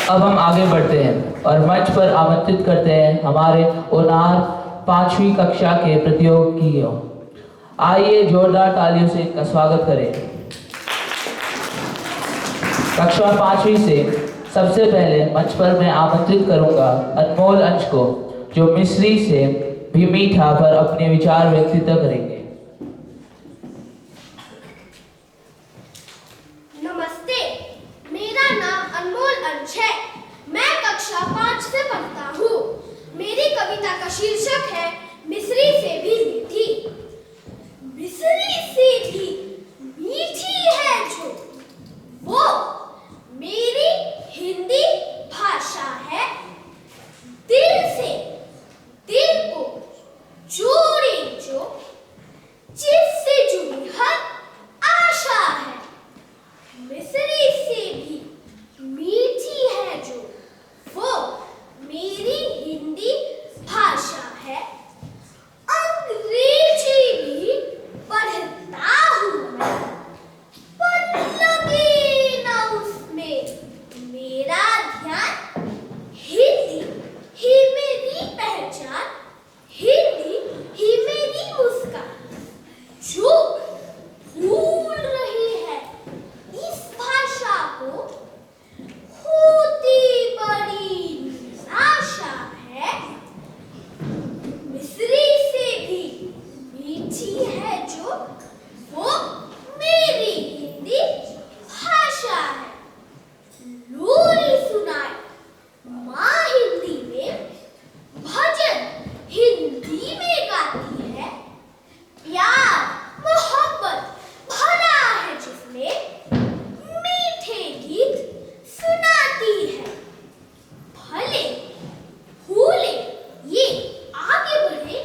अब हम आगे बढ़ते हैं और मंच पर आमंत्रित करते हैं हमारे ओनार 5वीं कक्षा के प्रतियोगियों। आइए जोरदार तालियों से इनका स्वागत करें। कक्षा 5वीं से सबसे पहले मंच पर मैं आमंत्रित करूंगा अनमोल अंश को, जो मिस्री से भी मीठा पर अपने विचार व्यक्तित्व करेंगे। नमस्ते, मेरा नाम अनमोल अंश है। मैं कक्षा 5 से पढ़ता हूँ। मेरी कविता का शीर्षक है मिस्री से भी मीठी। मिस्री से भी मीठी है जो, वो मेरी हिंदी भाषा है। दिल से दिल को जोड़े जो, जिससे जुड़ी हर आशा है। मिस्री से भी मीठी है जो, वो मेरी हिंदी भाषा है। अंग्रेजी भी पढ़ता हूँ मैं, पर लगे ना उसमें मेरा ध्यान। हिंदी ही मेरी पहचान, हिंदी ही मेरी मुस्कान। जो भूल रही है इस भाषा को, होती बड़ी निराशा है। मिस्री से भी मीठी है जो, वो मेरी हिंदी भाषा है। लोरी सुनाए माँ हिंदी में, भजन हिंदी में गाती है। प्यार मोहब्बत भरा है जिसमें, मीठे गीत सुनाती है। भले भूले ये आगे बढ़े,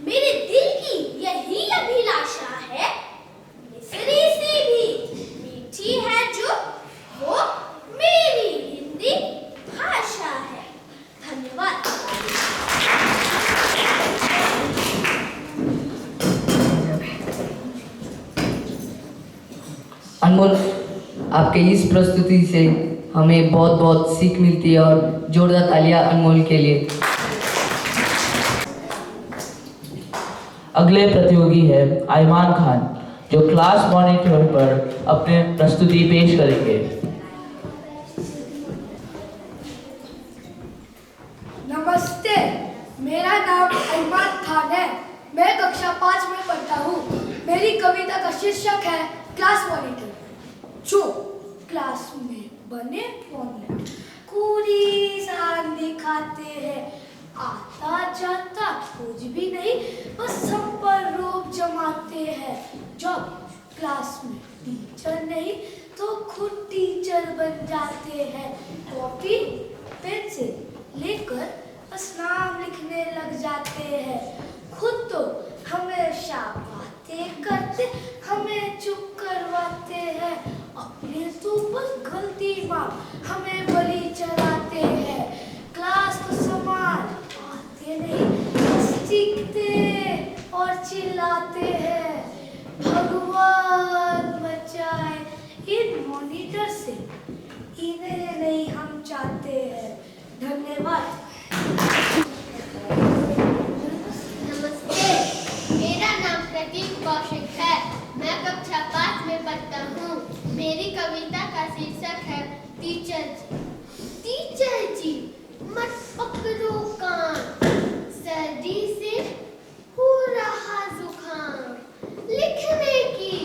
मेरे दिल की यही अभिलाषा है। मिस्री से भी मीठी है जो, वो मेरी हिंदी भाषा है। धन्यवाद। अनमोल, आपके इस प्रस्तुति से हमें बहुत बहुत सीख मिलती है और जोरदार तालियां अनमोल के लिए। अगले प्रतियोगी है आयमान खान, जो क्लास मॉनिटर पर अपने प्रस्तुति पेश करेंगे। नमस्ते, मेरा नाम आयमान खान है। मैं कक्षा 5 में पढ़ता हूँ। मेरी कविता का शीर्षक है क्लास मॉनिटर। जो क्लास में बने मॉनिटर पूरी शान दिखाते हैं। आता जाता कुछ भी नहीं, बस सब पर रोब जमाते हैं। जब क्लास में टीचर नहीं तो खुद टीचर बन जाते हैं। कॉपी पेंसिल लेकर बस नाम लिखने लग जाते हैं। खुद तो हमेशा बातें करते, हमें चुप करवाते हैं। अपने तो बस गलती माँ हमें बलि चढ़ाते हैं। क्लास को संभाल पाते नहीं, बस चीखते और चिल्लाते हैं। भगवान बचाए इन मॉनिटर से, इन्हें नहीं हम चाहते हैं। धन्यवाद। नमस्ते, मेरा नाम प्रदीप कौशिक है। मैं कक्षा 5 में पढ़ता हूँ। मेरी कविता का शीर्षक है टीचर जी। टीचर जी मत पकड़ो कान, सर्दी से हो रहा जुकाम। लिखने की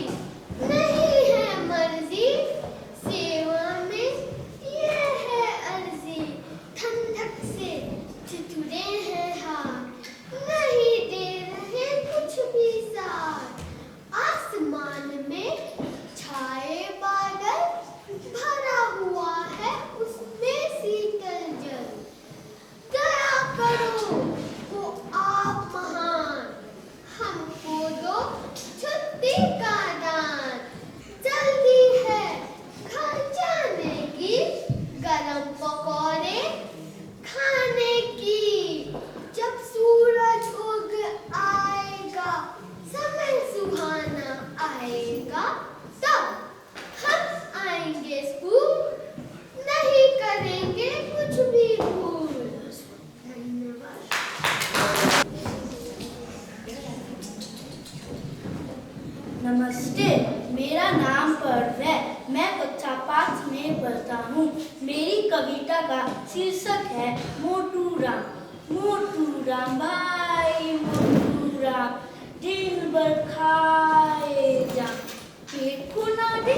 नहीं है मर्जी, सेवा में ये है अर्जी। ठंडक से ठिठुरे हैं हाथ, नहीं दे रहे कुछ भी साथ। आसमान में छाए बादल, भरा हुआ है उस में पढ़ता हूँ। मेरी कविता का शीर्षक है मोटू राम। मोटू राम भाई मोटू राम, दिन भर खाए जा, पेट को ना दे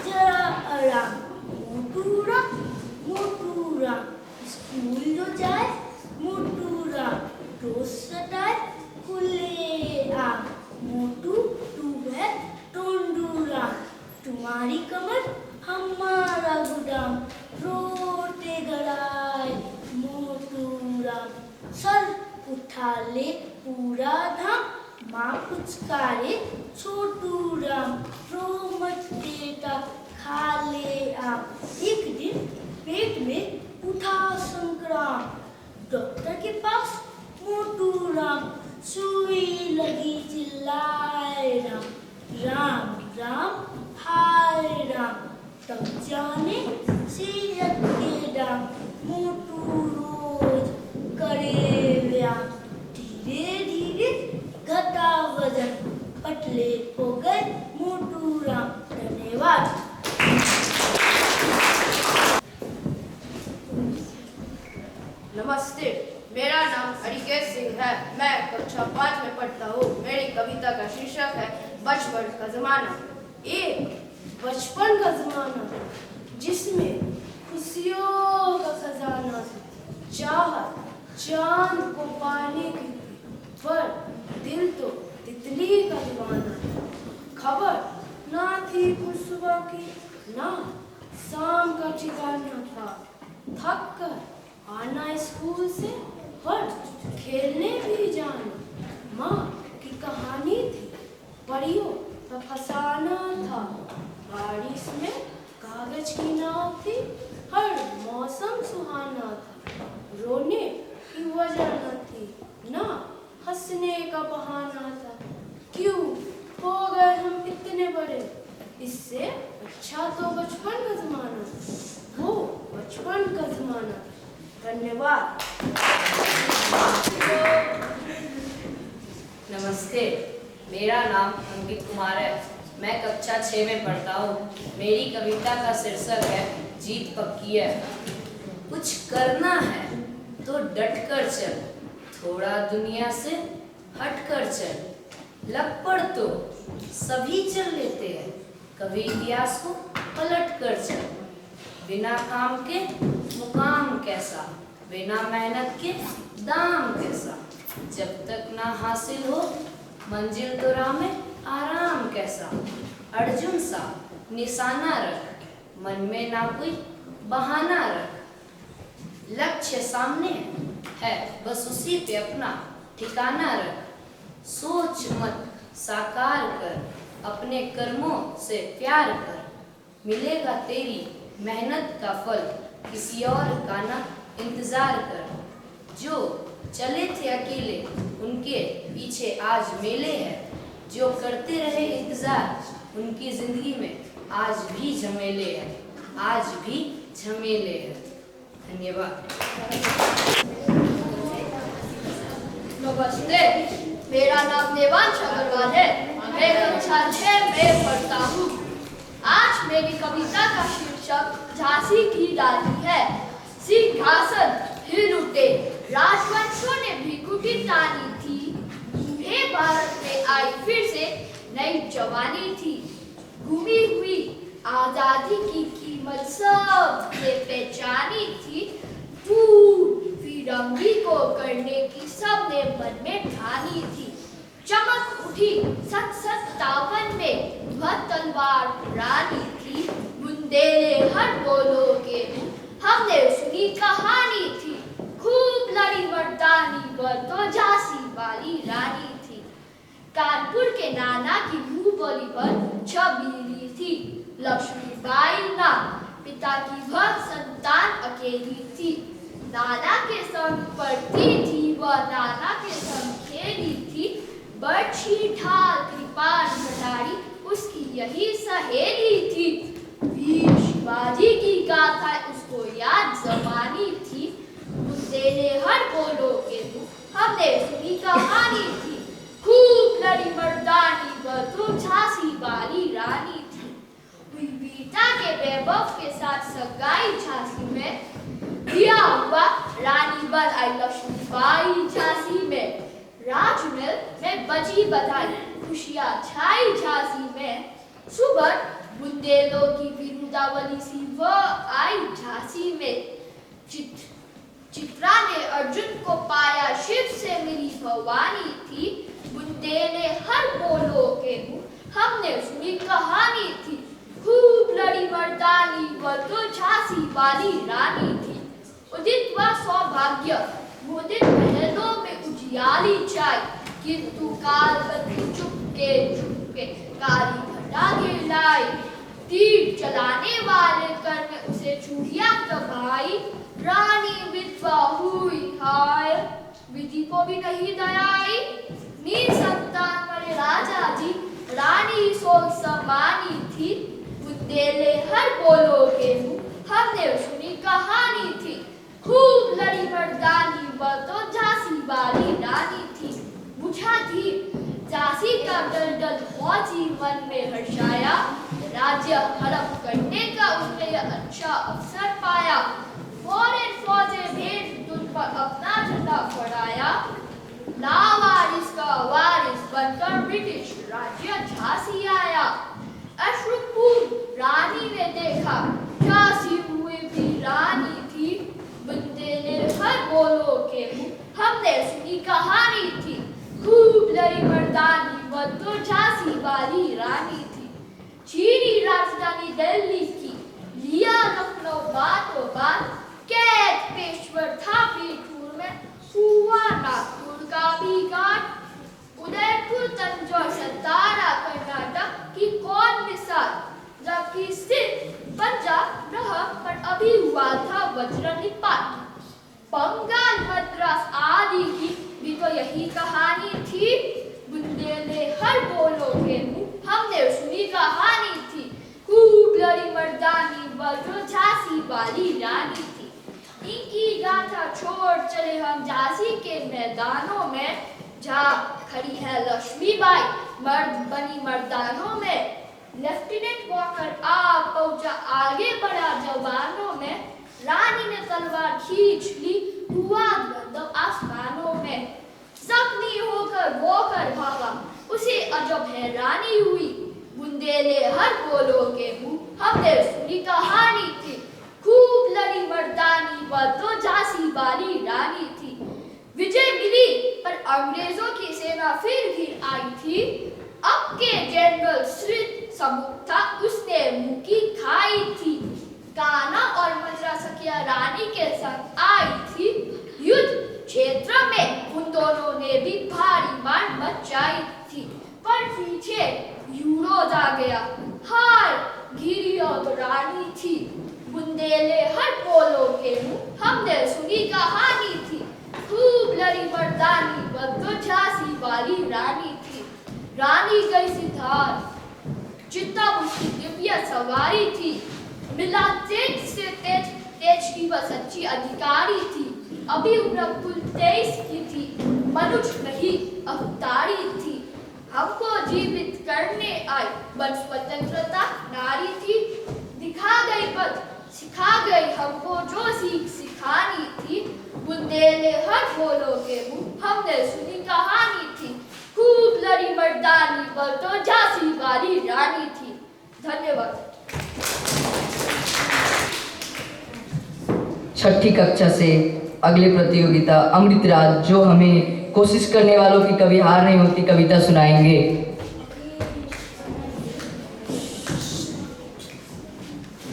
जरा आराम। मोटू राम स्कूल जो जाए, मोटू राम रोज सताए खुले आम। मोटू तू है टोंडू राम, तुम्हारी कमर हमारा गुदाम, रोते गड़ाए मोटू राम। सर उठा ले पूरा धाम, माँ पुचकारे छोटू राम, रो मत बेटा खा ले आम। एक दिन पेट में उठा संक्राम, डॉक्टर के पास मोटू राम, सुई लगी चिल्लाए राम। राम राम हाय राम, तब जाने सेहत के दाम। मोटू रोज करे व्यायाम, धीरे धीरे घटा वजन, पतले हो गए मोटू राम। धन्यवाद। नमस्ते, मेरा नाम हरिकेश सिंह है। मैं कक्षा 5 में पढ़ता हूँ। मेरी कविता का शीर्षक है बचपन का जमाना। एक बचपन का जमाना जिसमें खुशियों का खजाना था, चाहत चांद को पाने की, पर दिल तो तितली का दीवाना था। खबर ना थी कुछ सुबह की, ना शाम का ठिकाना था। थक कर आना स्कूल से, पर खेलने भी जाना। माँ की कहानी थी, परियों का फसाना था। बारिश में कागज की नाव थी, हर मौसम सुहाना था। रोने की वजह न थी, ना हंसने का बहाना था। क्यों हो गए हम इतने बड़े, इससे अच्छा तो बचपन का जमाना, वो बचपन का जमाना। धन्यवाद। नमस्ते, मेरा नाम अंकित कुमार है। मैं कक्षा 6 में पढ़ता हूँ। मेरी कविता का शीर्षक है जीत पक्की है। कुछ करना है तो डट कर चल, थोड़ा दुनिया से हट कर चल। लग पड़ तो सभी चल लेते हैं, कभी इतिहास को पलट कर चल। बिना काम के मुकाम कैसा, बिना मेहनत के दाम कैसा। जब तक ना हासिल हो मंजिल तो राह में आराम कैसा। अर्जुन सा निशाना रख, मन में ना कोई बहाना रख। लक्ष्य सामने है, बस उसी पे अपना ठिकाना रख। सोच मत साकार कर, अपने कर्मों से प्यार कर। मिलेगा तेरी मेहनत का फल, किसी और का ना इंतजार कर। जो चले थे अकेले उनके पीछे आज मेले हैं, जो करते रहे इंतजार उनकी जिंदगी में आज भी झमेले हैं, आज भी झमेले हैं। धन्यवाद। नमस्ते, मेरा नाम देवांश अग्रवाल है। मैं कक्षा 6 में पढ़ता हूँ। आज मेरी कविता का शीर्षक झांसी की रानी है। सिंहासन हिल उठे, राजवंशों ने भृकुटी तानी थी। बूढ़े भारत में आई फिर से नई जवानी थी। घूमी हुई आजादी की कीमत सबने पहचानी थी। फिरंगी को करने की सबने मन में ठानी थी। चमक उठी 57 में वह तलवार रानी थी। बुंदेले हर बोलो के हमने सुनी कहानी थी। खूब लड़ी मर्दानी वह तो झांसी वाली रानी थी। कानपुर के नाना की मुंह बोली पर छबीली थी। लक्ष्मीबाई नाम, पिता की वह संतान अकेली थी। नाना के संग पढ़ती थी वह, नाना के संग खेली थी। बर्छी ढाल कृपाण भंडारी उसकी यही सहेली थी। वीर शिवाजी की गाथा उसको याद जमानी थी। तेरे हर बोलो के तू हमने सुनी कहानी थी। खूब लड़ी मर्दानी वह तो झांसी वाली रानी थी। हुई पिता के वैभव के साथ सगाई झांसी में, दिया हुआ रानी बन आई लक्ष्मीबाई झांसी में, राजमहल में बजी बधाई खुशियां छाई झांसी में, सुबह बुंदेलों की विरुदावली सी वो आई झांसी में, चित्रा ने अर्जुन को पाया शिव से मिली भवानी थी, बुंदेले हर बोलो के मुंह हमने सुनी कहानी थी, खूब लड़ी मर्दानी वो तो झांसी वाली रानी थी, उदित व सौभाग्य मुदित महलों में उजियाली चाय, किंतु काल बदली चुपके काली घटा के लाई, तीर चलाने वाले कर में उसे चूड़ियां दबाई, रानी विधवा हुई हाय, विधि को भी नहीं दयाई, निसंतान मरे राजा जी, रानी सोल समानी थी, बुंदेले हर बोलो के मुंह हमने सुनी कहानी थी, खूब लड़ी मर्दानी वह तो झांसी वाली रानी थी, बुझा थी झांसी का दलदल फौजी मन में हर्षाया, राज्य हड़प करने का उसने अच्छा अवसर पाया, फौरन फौजे भेज तुझ पर अपना झंडा फहराया, लावारिस का वारिस बनकर ब्रिटिश राज्य झांसी आया, अश्रुपूर्ण रानी ने देखा झांसी हुई भी रानी थी, बुंदेले हर बोलो के मुंह हमने सुनी कहानी थी, खूब लड़ी मर्दानी वह तो झांसी वाली रानी थी, चीनी राजधानी दिल्ली की लिया लखनऊ बातों बात, कैद पेशवर था पीठूर में, हुआ नागपुर का भी घाट, उदयपुर तंजौर सतारा कर्नाटक की कौन मिसाल, जबकि स्थित पंजाब रहा पर अभी हुआ था वज्र निपात, बंगाल मद्रास आदि की भी तो यही कहानी थी, बुंदेले हर बोलो के मुंह हमने सुनी कहानी थी, खूब लड़ी मर्दानी वह जो झांसी वाली रानी थी, इनकी गाथा छोड़ चले हम झांसी के मैदानों में, जहाँ खड़ी है लक्ष्मीबाई मर्द बनी मर्दानों में, लेफ्टिनेंट वॉकर आ पहुंचा आगे बढ़ा जवानों में, रानी ने तलवार खींच ली हुआ गंधर्व आसमानों में, जख्मी होकर वॉकर भागा उसे अजब हैरानी हुई, बुंदेले हर बोलो के मुंह हमने सुनी कहानी थी, खूब लड़ी मर्दानी वह तो झांसी वाली रानी थी, विजय मिली पर अंग्रेजों की सेना फिर घिर आई थी, अब के जनरल श्रीत सम्मुख था उसने मुंह की खाई थी, कान्हा और मजरा सखिया रानी के संग आई थी, युद्ध क्षेत्र में उन दोनों ने भी भारी मार मचाई थी, पर पीछे यूरोज आ गया, हाय घिरी और रानी थी, बुंदेले हर बोलो के मुंह हमने सुनी कहानी थी, खूब लड़ी मर्दानी वह तो झांसी वाली रानी थी, रानी गई सिद्धार चित्ता उसकी दिव्य सवारी थी, मिला तेज से तेज की वह सच्ची अधिकारी थी, अभी उम्र कुल 23 की थी, मनुष्य नहीं अवतारी थी, हमको जीवित करने आई बन स्वतंत्रता नारी थी, दिखा गई पथ सिखा गई हमको जो सीख सिखानी थी, बुंदेले हर बोलो के मुंह हमने सुनी कहानी थी, खूब लड़ी मर्दानी वह तो झांसी वाली रानी थी। धन्यवाद। छठी कक्षा से अगली प्रतियोगिता अमृत राज जो हमें कोशिश करने वालों की कभी हार नहीं होती कविता सुनाएंगे।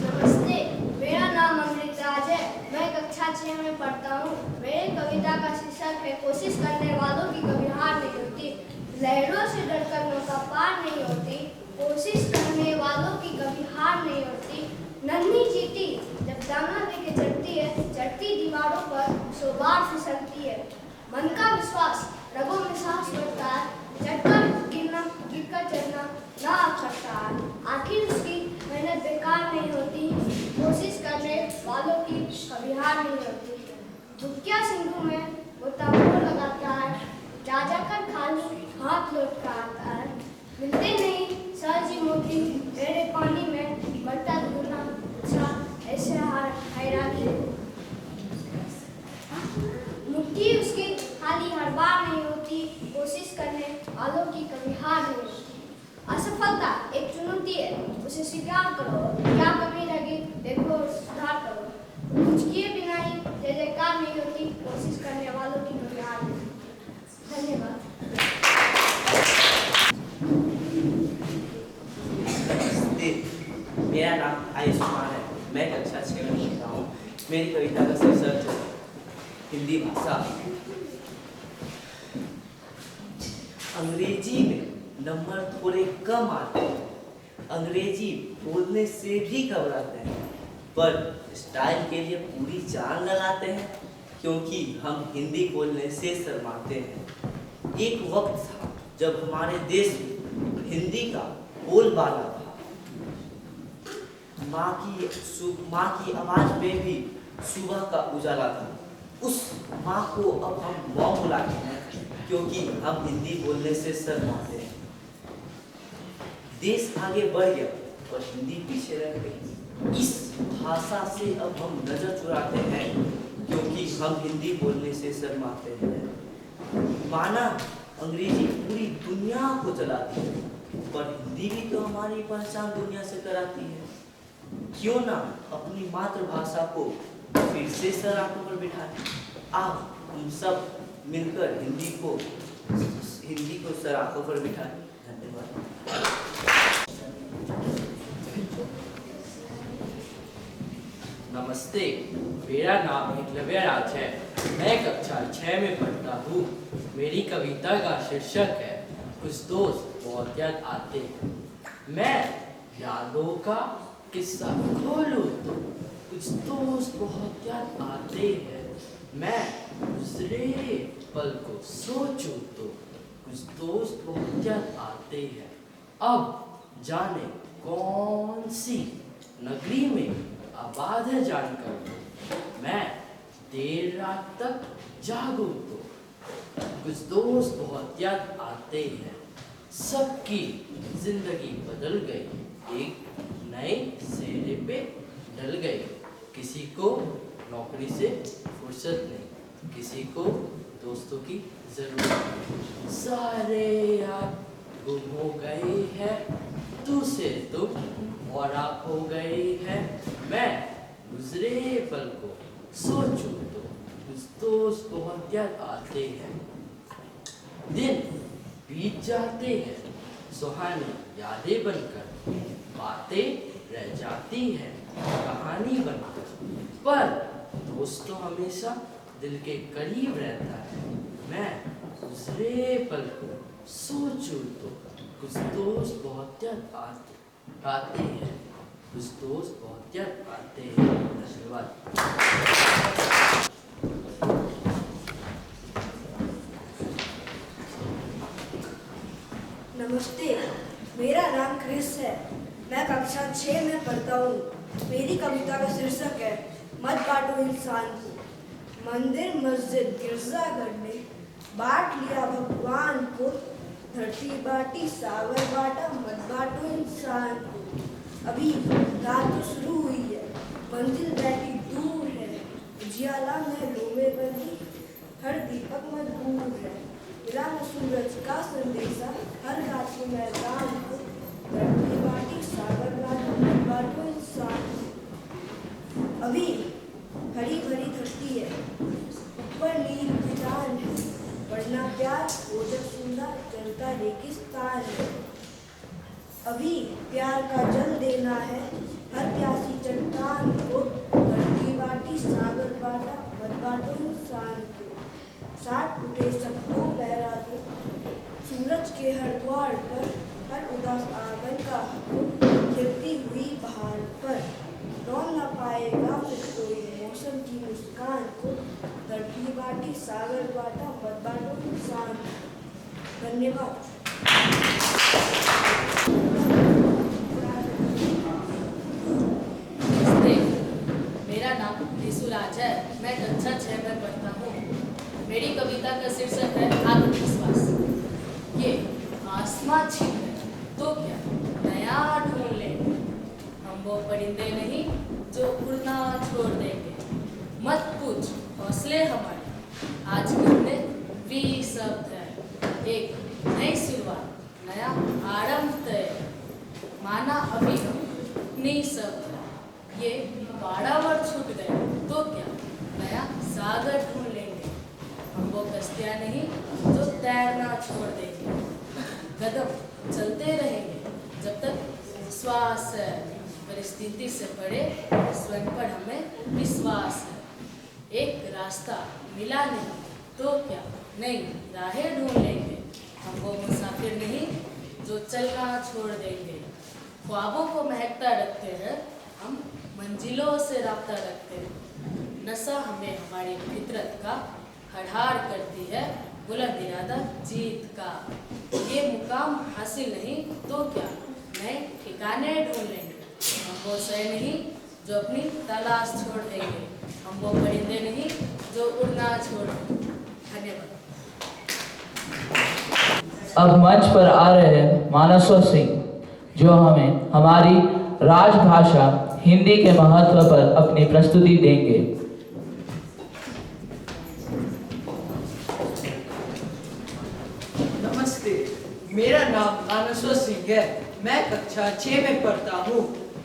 नमस्ते, मेरा नाम अमृत राज है। मैं कक्षा 6 में पढ़ता हूँ। मेरी कविता का शीर्षक है कोशिश करने वालों की कभी हार नहीं होती। लहरों से डरकर नौका पार नहीं होती, कोशिश करने वालों की कभी हार नहीं होती। नन्ही चींटी जब दाना देके चढ़ती है, चढ़ती दीवारों पर 100 बार फिसलती है। मन का विश्वास रगों में सांस भरता है, चढ़कर गिरना गिरकर चढ़ना ना करता है। आखिर उसकी मेहनत बेकार नहीं होती, कोशिश करने वालों की कभी हार नहीं होती। दुखिया सिंधु में वो तंबू लगाता है, जा जाकर खाली हाथ लौट कर आता है। मिलते नहीं सर जी मोती मेरे पानी में मरता धोना अच्छा ऐसे हैरान है। मुट्ठी उसकी खाली हर बार नहीं होती, कोशिश करने वालों की कभी हार नहीं होती। असफलता एक चुनौती है, उसे स्वीकार करो, क्या कमी लगी देखो और सुधार करो। कुछ किए बिना ही जय जयकार नहीं होती, कोशिश करने वालों की कभी हार नहीं होती। धन्यवाद। मेरा नाम आयुष कुमार है, मैं कक्षा 6 में पढ़ता हूँ। मेरी कविता का शीर्षक है हिंदी भाषा। अंग्रेजी में नंबर थोड़े कम आते हैं, अंग्रेजी बोलने से भी घबराते हैं, पर स्टाइल के लिए पूरी जान लगाते हैं, क्योंकि हम हिंदी बोलने से शर्माते हैं। एक वक्त था जब हमारे देश में हिंदी का बोलबाला था। माँ की आवाज में भी सुबह का उजाला था। उस माँ को अब हम मौम बुलाते हैं, क्योंकि हम हिंदी बोलने से शर्माते हैं। देश आगे बढ़ गया और हिंदी पीछे रह गई। इस भाषा से अब हम नजर चुराते हैं, क्योंकि हम हिंदी बोलने से शर्माते हैं। माना अंग्रेजी पूरी दुनिया को चलाती है, पर हिंदी भी तो हमारी पहचान दुनिया से कराती है। क्यों ना अपनी मातृभाषा को फिर से सर आंखों पर बिठाएं। आप हम सब मिलकर हिंदी को सर आंखों पर बिठाएं। धन्यवाद। नमस्ते, मेरा नाम एकलव्य राज है। मैं कक्षा 6 में पढ़ता हूँ। मेरी कविता का शीर्षक है कुछ दोस्त बहुत याद आते हैं। मैं यादों का किस्सा खोलूं तो कुछ दोस्त बहुत याद आते हैं। मैं गुजरे पल को सोचूं तो कुछ दोस्त बहुत याद आते हैं। अब जाने कौन सी नगरी में आबाद है जानकर मैं देर रात तक जागूं तो कुछ दोस्त बहुत याद आते हैं। सबकी जिंदगी बदल गई, एक नए सेरे पे ढल गई। किसी को नौकरी से फुर्सत नहीं, किसी को दोस्तों की जरूरत नहीं। सारे यार गुम हो गए हैं, तू से तुम और आप हो गए हैं। मैं गुजरे पल को सोचूं तो कुछ दोस्त बहुत याद आते हैं। दिन बीत जाते हैं, सुहानी यादें बनकर, बातें रह जाती हैं कहानी बनकर, पर दोस्त तो हमेशा दिल के करीब रहता है। मैं गुजरे पल को सोचूं तो कुछ दोस्त बहुत याद आते हैं, कुछ दोस्त बहुत याद आते हैं। धन्यवाद। नमस्ते, मेरा नाम क्रिस है। मैं कक्षा 6 में पढ़ता हूँ। मेरी कविता का शीर्षक है मत बांटो इंसान को। मंदिर मस्जिद गिरजाघर में बांट लिया भगवान को। धरती बांटी सागर बांटा, मत बांटो इंसान को। अभी रात तो शुरू हुई है, मंजिल बैठी दूर है। उजियाला महलों में बनी हर दीपक मजबूर है। मिला न सूरज का संदेशा हर घाटी मैदान को। धरती बांटी सागर बांटा, मत बांटो इंसान को। अभी हरी भरी धरती है, ऊपर नील मैदान है। बढ़ना प्यार ओजत सुंदर चलता रेगिस्तान है। अभी प्यार का जल देना है हर प्यासी चट्टान को। धरती बांटी सागर बांटा, मत बांटो इंसान को। साथ उठे सबको लहरा दो सूरज के हर द्वार पर। हर उदास आंगन का खिलती हुई बहार पर। रौन न पाएगा फिर कोई मौसम की मुस्कान को। धरती बांटी सागर बांटा, मत बांटो इंसान को। धन्यवाद। मेरा नाम ऋषुराज है। मैं कक्षा 6 में पढ़ता हूँ। मेरी कविता का शीर्षक है आत्मविश्वास। ये आसमां छीन है तो क्या, वो परिंदे नहीं जो उड़ना छोड़ देंगे। मत पूछ हौसले हमारे, आज करने वी शब्द है। एक नई शुरुआत, नया आरंभ तय, माना अभी नई शब्द है। ये बाड़ावर छूट गए तो क्या, नया सागर ढूंढ लेंगे। हम वो कश्तियाँ नहीं जो तैरना छोड़ देंगे। कदम चलते रहेंगे जब तक विश्वास है, परिस्थिति से परे स्वयं पर हमें विश्वास है। एक रास्ता मिला नहीं तो क्या, नई राहें ढूंढ लेंगे। हम वो मुसाफिर नहीं जो चलना छोड़ देंगे। ख्वाबों को महकता रखते हैं हम, मंजिलों से राब्ता रखते हैं। नशा हमें हमारी फितरत का हड़हार करती है, बुलंद इरादा जीत का। ये मुकाम हासिल नहीं तो क्या, नए ठिकाने ढूंढ लेंगे। हम वो शय नहीं जो अपनी तलाश छोड़ देंगे। हम वो परिंदे नहीं जो उड़ना छोड़ देंगे। धन्यवाद। अब मंच पर आ रहे हैं मानसव सिंह, जो हमें हमारी राजभाषा हिंदी के महत्व पर अपनी प्रस्तुति देंगे। नमस्ते, मेरा नाम मानसव सिंह है। मैं कक्षा 6 में पढ़ता हूँ।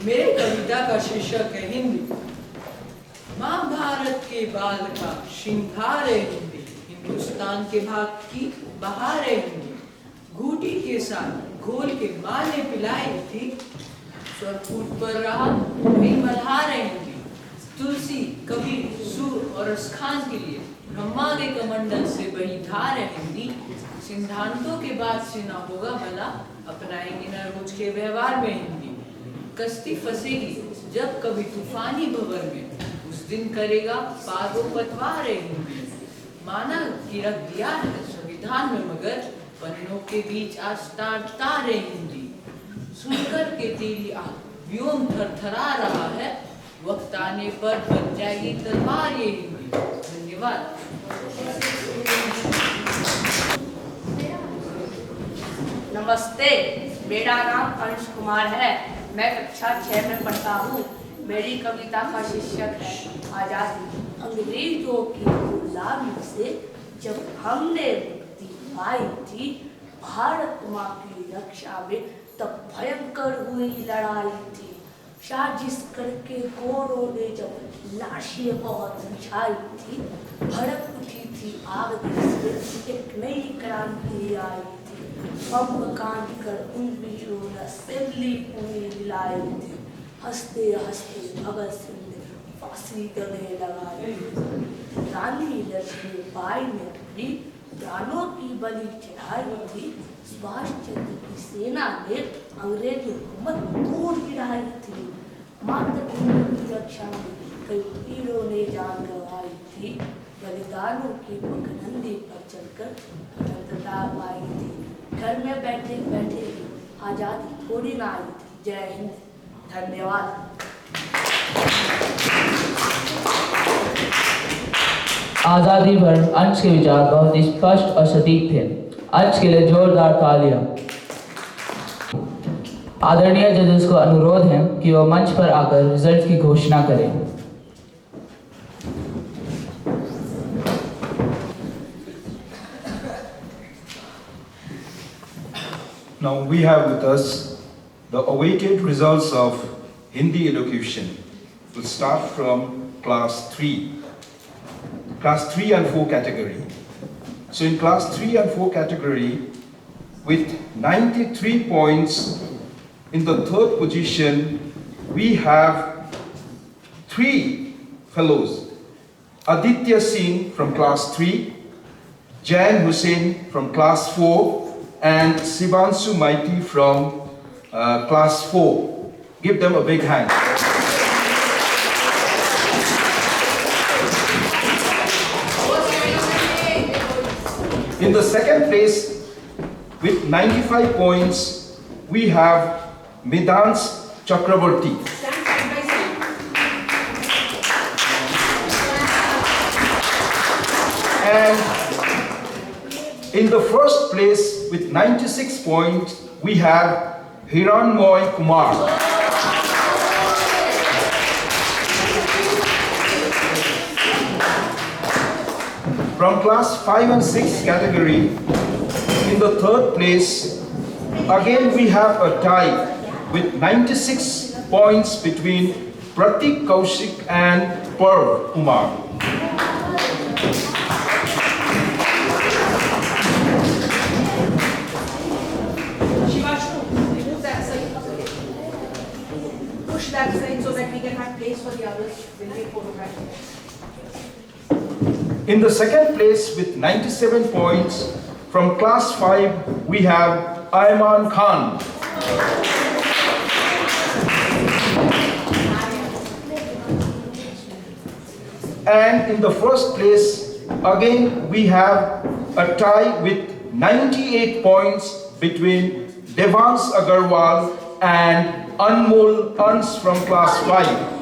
मेरी कविता का शीर्षक है हिंदी। महाभारत के बाद का श्रृंगार है हिंदी, हिंदुस्तान के भाग की बहार है हिंदी। घूटी के साथ घोल के माँ ने पिलाई थी, स्वरकूट पर रहा वही मल्हार है हिंदी। तुलसी, कबीर, सूर और रसखान के लिए ब्रह्मा के कमंडल से बही धार है हिंदी। सिद्धांतों के बाद से ना होगा भला, अपनाएंगे न रोज के व्यवहार में हिंदी। कश्ती फंसेगी जब कभी तूफानी भंवर में, उस दिन करेगा पारों पतवार है हिंदी। माना कि रख दिया है संविधान में, मगर पन्नों के बीच आज तार है हिंदी। सुनकर के तेरी आंख व्योम थरथरा रहा है, वक्त आने पर बन जाएगी तलवार ये हिंदी। धन्यवाद। नमस्ते, मेरा नाम अंश कुमार है। मैं कक्षा 6 में पढ़ता हूँ। मेरी कविता का शीर्षक है आज़ादी। अंग्रेजों की गुलामी से जब हमने मुक्ति पाई थी, भारत माँ की रक्षा में तब भयंकर हुई लड़ाई थी। साजिश करके गोरों ने जब लाशें बहुत बिछाई थी, भड़क उठी थी आग देश में, एक नई क्रांति आई थी। बम कांड कर उन वीरों ने असेंबली पूरी दिलाई थी। हंसते हंसते भगत सिंह ने फांसी गले लगाई थी। रानी लक्ष्मीबाई ने अपनी प्राणों की बलि चढ़ाई थी। सुभाष चंद्र की सेना ने अंग्रेजी हुकूमत तोड़ गिराई थी। मातृभूमि की रक्षा में कई वीरों ने जान गंवाई थी। बलिदानों की पगडंडी पर चलकर स्वतंत्रता पाई थी। घर में बैठे बैठे ही आजादी थोड़ी ना आई थी। जय हिंद। धन्यवाद। आज़ादी पर अंश के विचार बहुत ही स्पष्ट और सटीक थे। अंश के लिए जोरदार तालियां। आदरणीय जजेस को अनुरोध है कि वो मंच पर आकर रिजल्ट की घोषणा करें। Now we have with us the awaited results of Hindi elocution. We'll start from class 3 and 4 category. So in class 3 and 4 category, with 93 points, in the third position, we have 3 fellows. Aditya Singh from class 3, Jain Hussain from class 4, and Sivanshu Maiti from class 4. Give them a big hand. In the second place, with 95 points, we have Midans Chakraborty. And in the first place, with 96 points, we have Hiranmoy Kumar. from class 5 and 6 category, in the third place, again we have a tie with 96 points between Pratik Kaushik and Parv Kumar. Shivashnu, remove that side. Push that side so that we can have place for the others when we photograph. In the second place with 97 points from class 5, we have Ayman Khan. And in the first place, again we have a tie with 98 points between Devans Agarwal and Anmol Ans from class 5.